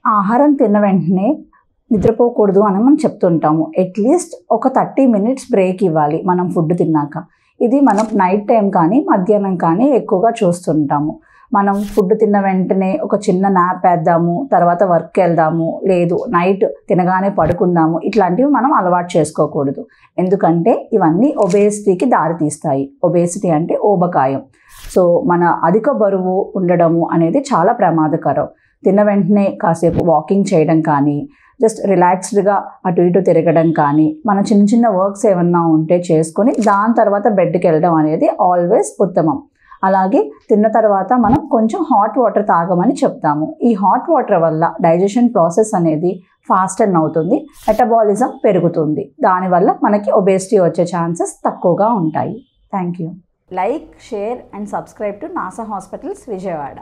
ఆహారం తిన్న వెంటనే నిద్రపోకూడదు అని మనం చెప్తుంటాము. అట్లీస్ట్ ఒక 30 మినిట్స్ బ్రేక్ ఇవ్వాలి మనం ఫుడ్ తిన్నాక. ఇది మనం నైట్ టైం కానీ మధ్యాహ్నం కానీ ఎక్కువగా చూస్తుంటాము. మనం ఫుడ్ తిన్న వెంటనే ఒక చిన్న నాప్ వేద్దాము, తర్వాత వర్క్కి వెళ్దాము, లేదు నైట్ తినగానే పడుకుందాము, ఇట్లాంటివి మనం అలవాటు చేసుకోకూడదు. ఎందుకంటే ఇవన్నీ ఒబేసిటీకి దారితీస్తాయి. ఒబేసిటీ అంటే ఊబకాయం. సో మన అధిక బరువు ఉండడము అనేది చాలా ప్రమాదకరం. తిన్న వెంటనే కాసేపు వాకింగ్ చేయడం కానీ, జస్ట్ రిలాక్స్డ్గా అటు ఇటు తిరగడం కానీ, మన చిన్న చిన్న వర్క్స్ ఏమన్నా ఉంటే చేసుకొని దాని తర్వాత బెడ్కి వెళ్ళడం అనేది ఆల్వేస్ ఉత్తమం. అలాగే తిన్న తర్వాత మనం కొంచెం హాట్ వాటర్ తాగమని చెప్తాము. ఈ హాట్ వాటర్ వల్ల డైజెషన్ ప్రాసెస్ అనేది ఫాస్టన్ అవుతుంది, మెటబాలిజం పెరుగుతుంది. దానివల్ల మనకి ఒబేసిటీ వచ్చే ఛాన్సెస్ తక్కువగా ఉంటాయి. Thank you. Like, share and subscribe to NASA hospitals Vijayawada.